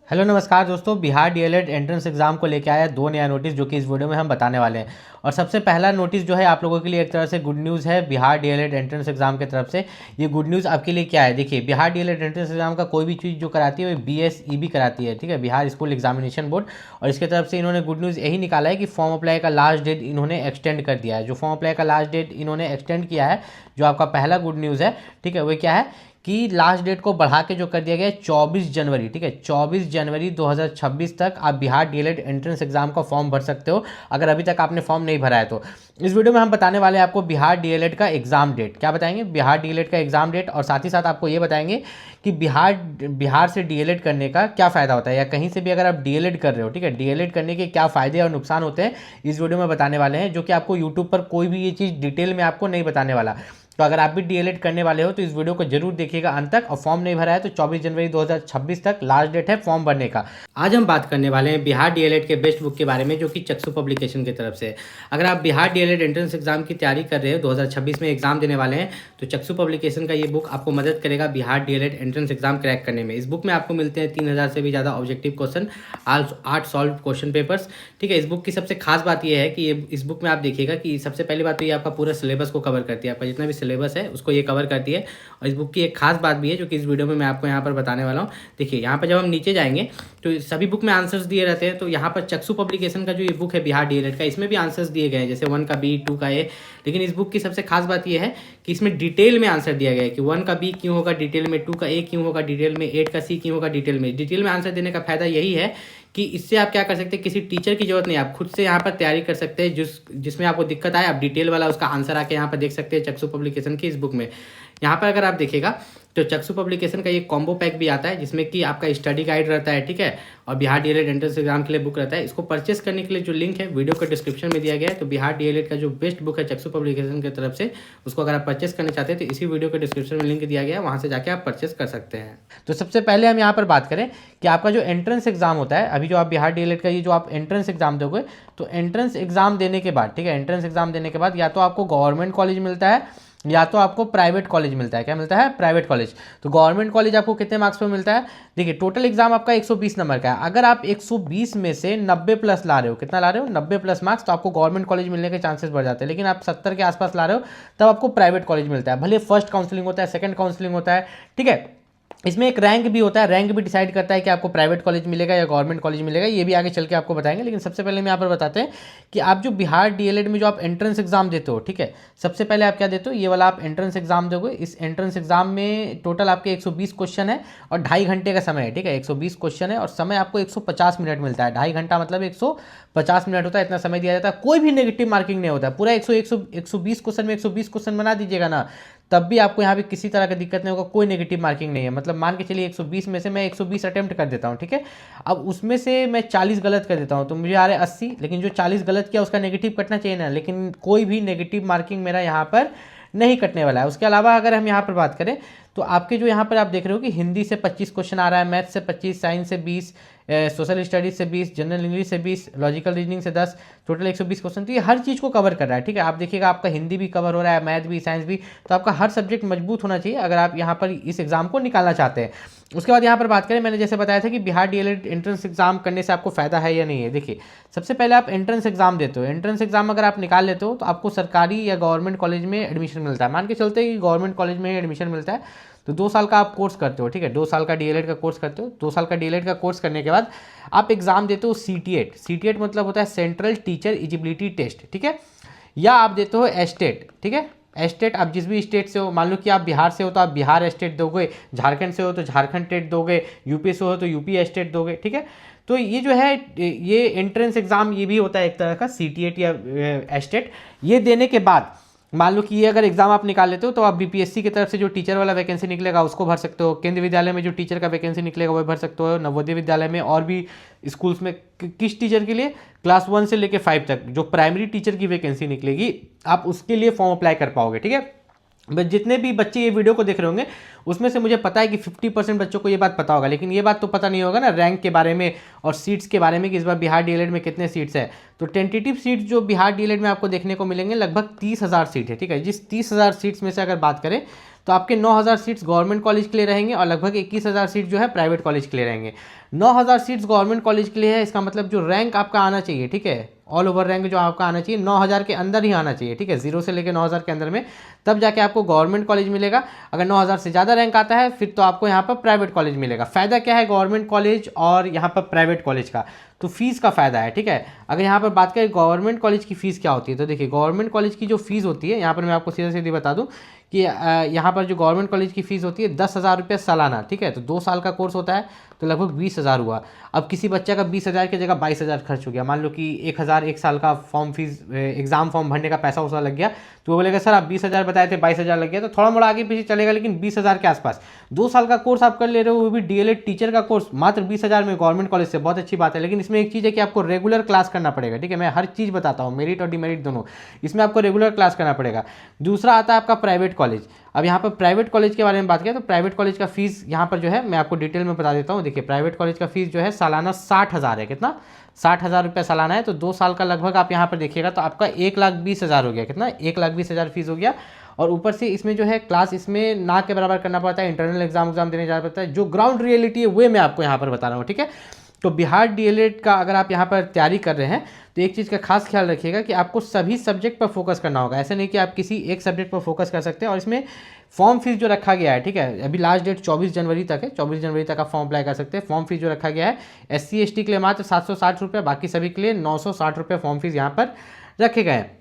Hello नमस्कार दोस्तों। Bihar DElEd entrance exam को लेकर आया दो नया नोटिस जो कि इस वीडियो में हम बताने वाले हैं। और सबसे पहला नोटिस जो है आप लोगों के लिए एक तरह से गुड न्यूज़ है बिहार डीएलएड एंट्रेंस एग्जाम की तरफ से। ये गुड न्यूज़ आपके लिए क्या है, देखिए बिहार डीएलएड एंट्रेंस एग्जाम का कोई भी चीज़ जो कराती है वो बीएसईबी कराती है, ठीक है, बिहार स्कूल एग्जामिनेशन बोर्ड। और इसके तरफ से इन्होंने गुड न्यूज़ यही निकाला है कि फॉर्म अप्लाई का लास्ट डेट इन्होंने एक्सटेंड कर दिया है। जो फॉर्म अप्लाई का लास्ट डेट इन्होंने एक्सटेंड किया है, जो आपका पहला गुड न्यूज़ है, ठीक है, वो क्या है कि लास्ट डेट को बढ़ा के जो कर दिया गया है 24 जनवरी, ठीक है, 24 जनवरी 2026 तक आप बिहार डीएलएड एंट्रेंस एग्जाम का फॉर्म भर सकते हो अगर अभी तक आपने फॉर्म नहीं भरा है तो। इस वीडियो में हम बताने वाले हैं आपको बिहार डीएलएड का एग्जाम डेट। क्या बताएंगे? बिहार डीएलएड का एग्जाम डेट। और साथ ही साथ आपको ये बताएंगे कि बिहार से डीएलएड करने का क्या फ़ायदा होता है, या कहीं से भी अगर आप डीएलएड कर रहे हो, ठीक है, डीएलएड करने के क्या फ़ायदे और नुकसान होते हैं इस वीडियो में बताने वाले हैं, जो कि आपको यूट्यूब पर कोई भी ये चीज़ डिटेल में आपको नहीं बताने वाला। तो अगर आप भी डीएलएड करने वाले हो तो इस वीडियो को जरूर देखिएगा अंत तक। और फॉर्म नहीं भरा है तो 24 जनवरी 2026 तक लास्ट डेट है फॉर्म भरने का। आज हम बात करने वाले हैं बिहार डीएलएड के बेस्ट बुक के बारे में, जो कि चक्षु पब्लिकेशन की तरफ से। अगर आप बिहार डीएलएड एंट्रेंस एग्जाम की तैयारी कर रहे हो, 2026 में एग्जाम देने वाले हैं, तो चक्षु पब्लिकेशन का ये बुक आपको मदद करेगा Bihar DElEd entrance exam crack करने में। इस बुक में आपको मिलते हैं 3000 से भी ज़्यादा objective question, 8 solve question papers, ठीक है। इस बुक की सबसे खास बात यह है कि ये इस बुक में आप देखिएगा कि सबसे पहली बात तो ये आपका पूरा सिलेबस को कवर करती है, आपका जितना भी सिलेबस है उसको ये कवर करती है। और इस बुक की एक खास बात भी है जो कि इस वीडियो में मैं आपको यहाँ पर बताने वाला हूँ। देखिए यहाँ पर जब हम नीचे जाएंगे तो सभी बुक में आंसर्स दिए रहते हैं, तो यहाँ पर चक्षु पब्लिकेशन का जो ये बुक है बिहार डीएलएड का, इसमें भी आंसर्स दिए गए हैं, जैसे 1 का बी, 2 का ए। लेकिन इस बुक की सबसे खास बात यह है कि इसमें डिटेल में आंसर दिया गया है कि 1 का बी क्यों होगा डिटेल में, 2 का ए क्यों होगा डिटेल में, 8 का सी क्यों होगा डिटेल में। डिटेल में आंसर देने का फायदा यही है कि इससे आप क्या कर सकते हैं, किसी टीचर की जरूरत नहीं, आप खुद से यहाँ पर तैयारी कर सकते हैं। जिसमें आपको दिक्कत आए आप डिटेल वाला उसका आंसर आके यहाँ पर देख सकते हैं चक्षु पब्लिकेशन की इस बुक में। यहाँ पर अगर आप देखिएगा तो चक्षु पब्लिकेशन का ये कॉम्बो पैक भी आता है, जिसमें कि आपका स्टडी गाइड रहता है, ठीक है, और बिहार डीएलएड एंट्रेंस एग्जाम के लिए बुक रहता है। इसको परचेस करने के लिए जो लिंक है वीडियो के डिस्क्रिप्शन में दिया गया है। तो बिहार डीएलएड का जो बेस्ट बुक है चक्षु पब्लिकेशन की तरफ से, उसको अगर आप परचेस करना चाहते हैं तो इसी वीडियो के डिस्क्रिप्शन में लिंक दिया गया है, वहाँ से जाकर आप परचेस कर सकते हैं। तो सबसे पहले हम यहाँ पर बात करें कि आपका जो एंट्रेंस एग्जाम होता है, अभी जो आप बिहार डीएलएड का ये जो आप एंट्रेंस एग्जाम दोगे, तो एंट्रेंस एग्जाम देने के बाद, ठीक है, एंट्रेंस एग्जाम देने के बाद या तो आपको गवर्नमेंट कॉलेज मिलता है या तो आपको प्राइवेट कॉलेज मिलता है। क्या मिलता है? Private college. तो गवर्नमेंट कॉलेज आपको कितने मार्क्स पे मिलता है? देखिए टोटल एग्जाम आपका 120 नंबर का है। अगर आप 120 में से 90 प्लस ला रहे हो, कितना ला रहे हो? 90 प्लस मार्क्स, तो आपको गवर्नमेंट कॉलेज मिलने के चांसेस बढ़ जाते हैं। लेकिन आप 70 के आसपास ला रहे हो तब आपको प्राइवेट कॉलेज मिलता है। भले फर्स्ट काउंसलिंग होता है, सेकंड काउंसलिंग होता है, ठीक है। इसमें एक रैंक भी होता है, रैंक भी डिसाइड करता है कि आपको प्राइवेट कॉलेज मिलेगा या गवर्नमेंट कॉलेज मिलेगा, ये भी आगे चल के आपको बताएंगे। लेकिन सबसे पहले हम यहाँ पर बताते हैं कि आप जो बिहार डीएलएड में जो आप एंट्रेंस एग्जाम देते हो, ठीक है, सबसे पहले आप क्या देते हो, ये वाला आप एंट्रेंस एग्जाम दोगे। इस एंट्रेंस एग्जाम में टोटल आपके 120 क्वेश्चन है और 2.5 घंटे का समय है, ठीक है, 120 क्वेश्चन है और समय आपको 150 मिनट मिलता है। 2.5 घंटा मतलब 150 मिनट होता है, इतना समय दिया जाता है। कोई भी नेगेटिव मार्किंग नहीं होता, पूरा 120 क्वेश्चन में 120 क्वेश्चन बना दीजिएगा ना, तब भी आपको यहाँ पे किसी तरह का दिक्कत नहीं होगा, कोई नेगेटिव मार्किंग नहीं है। मतलब मान के चलिए 120 में से मैं 120 अटेम्प्ट कर देता हूँ, ठीक है, अब उसमें से मैं 40 गलत कर देता हूँ तो मुझे आ रहा है 80, लेकिन जो 40 गलत किया उसका नेगेटिव कटना चाहिए ना, लेकिन कोई भी नेगेटिव मार्किंग मेरा यहाँ पर नहीं कटने वाला है। उसके अलावा अगर हम यहाँ पर बात करें तो आपके जो यहाँ पर आप देख रहे हो कि हिंदी से 25 क्वेश्चन आ रहा है, मैथ से 25, साइंस से 20, सोशल स्टडीज से 20, जनरल इंग्लिश से 20, लॉजिकल रीजनिंग से 10, टोटल 120 क्वेश्चन। तो ये हर चीज़ को कवर कर रहा है, ठीक है। आप देखिएगा आपका हिंदी भी कवर हो रहा है, मैथ भी, साइंस भी, तो आपका हर सब्जेक्ट मजबूत होना चाहिए अगर आप यहाँ पर इस एग्जाम को निकालना चाहते हैं। उसके बाद यहाँ पर बात करें, मैंने जैसे बताया था कि बिहार डीएलएड एंट्रेंस एग्जाम करने से आपको फायदा है या नहीं है। देखिए सबसे पहले आप एंट्रेंस एग्जाम देते हो, एंट्रेंस एग्जाम अगर आप निकाल लेते हो तो आपको सरकारी या गवर्नमेंट कॉलेज में एडमिशन मिलता है। मान के चलते हैं कि गवर्नमेंट कॉलेज में एडमिशन मिलता है, तो 2 साल का आप कोर्स करते हो, ठीक है, 2 साल का डीएलएड का कोर्स करते हो। 2 साल का डीएलएड का कोर्स करने के बाद आप एग्जाम देते हो सीटीएट। सीटीएट मतलब होता है सेंट्रल टीचर एलिजिबिलिटी टेस्ट, ठीक है, या आप देते हो एस्टेट, ठीक है। एस्टेट आप जिस भी स्टेट से हो, मान लो कि आप बिहार से हो तो आप बिहार एस्टेट दोगे, झारखंड से हो तो झारखंड टेट दोगे, यूपी से हो तो यूपी एस्टेट दोगे, ठीक है। तो ये जो है ये एंट्रेंस एग्जाम ये भी होता है एक तरह का सीटीएट या एस्टेट। ये देने के बाद मान लो कि ये अगर एग्जाम आप निकाल लेते हो तो आप बीपीएससी की तरफ से जो टीचर वाला वैकेंसी निकलेगा उसको भर सकते हो, केंद्रीय विद्यालय में जो टीचर का वैकेंसी निकलेगा वो भर सकते हो, नवोदय विद्यालय में और भी स्कूल्स में किस टीचर के लिए, क्लास 1 से लेकर 5 तक जो प्राइमरी टीचर की वैकेंसी निकलेगी आप उसके लिए फॉर्म अप्लाई कर पाओगे, ठीक है। जितने भी बच्चे ये वीडियो को देख रहे होंगे उसमें से मुझे पता है कि 50% बच्चों को ये बात पता होगा, लेकिन ये बात तो पता नहीं होगा ना रैंक के बारे में और सीट्स के बारे में कि इस बार बिहार डीएलएड में कितने सीट्स है। तो टेंटेटिव सीट्स जो बिहार डीएलएड में आपको देखने को मिलेंगे लगभग 30,000 सीट है, ठीक है। जिस 30,000 सीट्स में से अगर बात करें तो आपके 9,000 सीट्स गवर्नमेंट कॉलेज के लिए रहेंगे और लगभग 21,000 सीट जो है प्राइवेट कॉलेज के लिए रहेंगे। 9,000 सीट्स गवर्नमेंट कॉलेज के लिए है। इसका मतलब जो रैंक आपका आना चाहिए, ठीक है, ऑल ओवर रैंक जो आपका आना चाहिए 9,000 के अंदर ही आना चाहिए, ठीक है, 0 से लेकर 9,000 के अंदर में, तब जाके आपको गवर्नमेंट कॉलेज मिलेगा। अगर 9,000 से ज़्यादा रैंक आता है फिर तो आपको यहाँ पर प्राइवेट कॉलेज मिलेगा। फ़ायदा क्या है गवर्नमेंट कॉलेज और यहाँ पर प्राइवेट कॉलेज का, तो फीस का फ़ायदा है, ठीक है। अगर यहाँ पर बात करें गवर्नमेंट कॉलेज की फ़ीस क्या होती है, तो देखिए गवर्नमेंट कॉलेज की जो फीस होती है, यहाँ पर मैं आपको सीधा सीधी बता दूँ कि यहाँ पर जो गवर्नमेंट कॉलेज की फ़ीस होती है 10,000 रुपये सालाना, ठीक है। तो 2 साल का कोर्स होता है तो लगभग 20,000 हुआ। अब किसी बच्चे का 20,000 की जगह 22,000 खर्च हो गया, मान लो कि 1,000 एक साल का फॉर्म फीस, एग्जाम फॉर्म भरने का पैसा उसा लग गया, तो वो बोलेगा सर आप 20,000 बताए थे 22,000 लग गया, तो थोड़ा मोड़ा आगे पीछे चलेगा, लेकिन 20,000 के आसपास 2 साल का कोर्स आप कर ले रहे हो, वो भी डीएलएड टीचर का कोर्स मात्र 20,000 में गवर्नमेंट कॉलेज से, बहुत अच्छी बात है। लेकिन इसमें एक चीज़ है कि आपको रेगुलर क्लास करना पड़ेगा, ठीक है, मैं हर चीज़ बताता हूँ, मेरिट और डिमेरिट दोनों, इसमें आपको रेगुलर क्लास करना पड़ेगा। दूसरा आता है आपका प्राइवेट कॉलेज। अब यहाँ पर प्राइवेट कॉलेज के बारे में बात करें तो प्राइवेट कॉलेज का फीस यहाँ पर जो है मैं आपको डिटेल में बता देता हूँ। देखिए प्राइवेट कॉलेज का फीस जो है सालाना 60,000 है, कितना, 60,000 रुपये सालाना है। तो 2 साल का लगभग आप यहाँ पर देखिएगा तो आपका 1,20,000 हो गया, कितना, 1,20,000 फीस हो गया। और ऊपर से इसमें जो है क्लास इसमें ना के बराबर करना पड़ता है, इंटरनल एग्जाम देने जाना पड़ता है। जो ग्राउंड रियलिटी है वो मैं आपको यहाँ पर बता रहा हूँ, ठीक है। तो बिहार डीएलएड का अगर आप यहाँ पर तैयारी कर रहे हैं तो एक चीज़ का खास ख्याल रखिएगा कि आपको सभी सब्जेक्ट पर फोकस करना होगा। ऐसा नहीं कि आप किसी एक सब्जेक्ट पर फोकस कर सकते हैं। और इसमें फॉर्म फीस जो रखा गया है, ठीक है, अभी लास्ट डेट 24 जनवरी तक है, 24 जनवरी तक आप फॉर्म अप्लाई कर सकते हैं। फॉर्म फीस जो रखा गया है SC ST के लिए मात्र 760 रुपये, बाकी सभी के लिए 960 रुपये फॉर्म फीस यहाँ पर रखे गए हैं।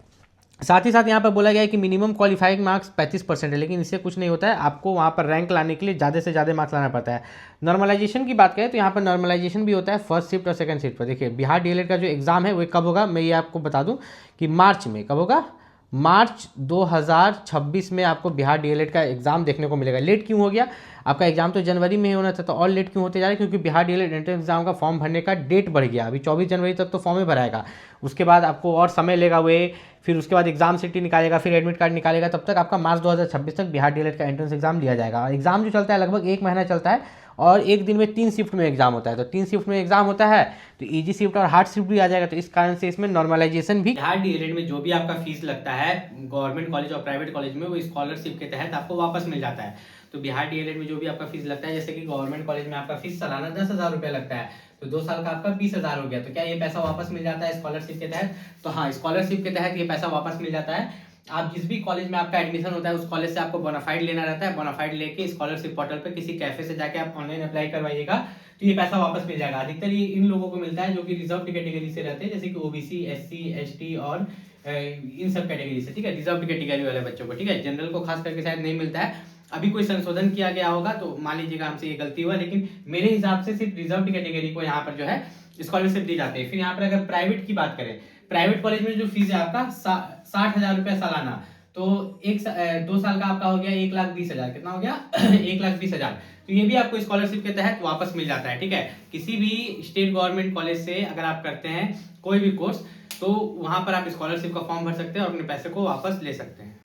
साथ ही साथ यहाँ पर बोला गया है कि मिनिमम क्वालिफाइंग मार्क्स 35% है, लेकिन इससे कुछ नहीं होता है, आपको वहाँ पर रैंक लाने के लिए ज़्यादा से ज़्यादा मार्क्स लाना पड़ता है। नॉर्मलाइजेशन की बात करें तो यहाँ पर नॉर्मलाइजेशन भी होता है फर्स्ट शिफ्ट और सेकंड शिफ्ट पर। देखिए बिहार डीएलएड का जो एग्ज़ाम है वो कब होगा, मैं ये आपको बता दूँ कि मार्च में। कब होगा, मार्च 2026 में आपको बिहार डीएलएड का एग्ज़ाम देखने को मिलेगा। लेट क्यों हो गया, आपका एग्जाम तो जनवरी में ही होना था, तो और लेट क्यों होते जा रहा है, क्योंकि बिहार डीएलएड एंट्रेंस एग्जाम का फॉर्म भरने का डेट बढ़ गया। अभी 24 जनवरी तक तो फॉर्म ही भराएगा, उसके बाद आपको और समय लेगा वे, फिर उसके बाद एग्जाम सिटी निकालेगा, फिर एडमिट कार्ड निकालेगा, तब तक आपका मार्च 2026 तक बिहार डीएलएड का एंट्रेंस एग्जाम लिया जाएगा। और एग्जाम जो चलता है लगभग 1 महीना चलता है, और एक दिन में 3 शिफ्ट में एग्जाम होता है। तो 3 शिफ्ट में एग्जाम होता है तो इजी शिफ्ट और हार्ड शिफ्ट भी आ जाएगा। तो इस कारण से इसमें नॉर्मलाइजेशन भी, बिहार डीएलएड में जो भी आपका फीस लगता है गवर्नमेंट कॉलेज और प्राइवेट कॉलेज में, वो स्कॉलरशिप के तहत आपको वापस मिल जाता है। तो बिहार डीएलएड में जो भी आपका फीस लगता है, जैसे कि गवर्नमेंट कॉलेज में आपका फीस सालाना 10,000 रुपये लगता है, तो 2 साल का आपका 20,000 हो गया। तो क्या ये पैसा वापस मिल जाता है स्कॉलरशिप के तहत, तो हाँ, स्कॉलरशिप के तहत ये पैसा वापस मिल जाता है। आप जिस भी कॉलेज में आपका एडमिशन होता है उस कॉलेज से आपको बोनाफाइड लेना रहता है, बोनाफाइड लेके स्कॉलरशिप पोर्टल पे किसी कैफे से जाके आप ऑनलाइन अप्लाई करवाइएगा, तो ये पैसा वापस मिल जाएगा। अधिकतर ये इन लोगों को मिलता है जो कि रिजर्व कैटेगरी से रहते हैं, जैसे कि ओबीसी, SC ST और इन सब कैटेगरी से, ठीक है, रिजर्व कैटेगरी वाले बच्चों को, ठीक है। जनरल को खास करके शायद नहीं मिलता है, अभी कोई संशोधन किया गया होगा तो मान लीजिएगा हमसे ये गलती हुआ, लेकिन मेरे हिसाब से सिर्फ रिजर्व कैटेगरी को यहाँ पर जो है स्कॉलरशिप दी जाती है। फिर यहाँ पर अगर प्राइवेट की बात करें, प्राइवेट कॉलेज में जो फीस है आपका 60,000 रुपये सालाना, तो 2 साल का आपका हो गया 1,20,000, कितना हो गया 1,20,000। तो ये भी आपको स्कॉलरशिप के तहत वापस मिल जाता है, ठीक है। किसी भी स्टेट गवर्नमेंट कॉलेज से अगर आप करते हैं कोई भी कोर्स, तो वहां पर आप स्कॉलरशिप का फॉर्म भर सकते हैं और अपने पैसे को वापस ले सकते हैं।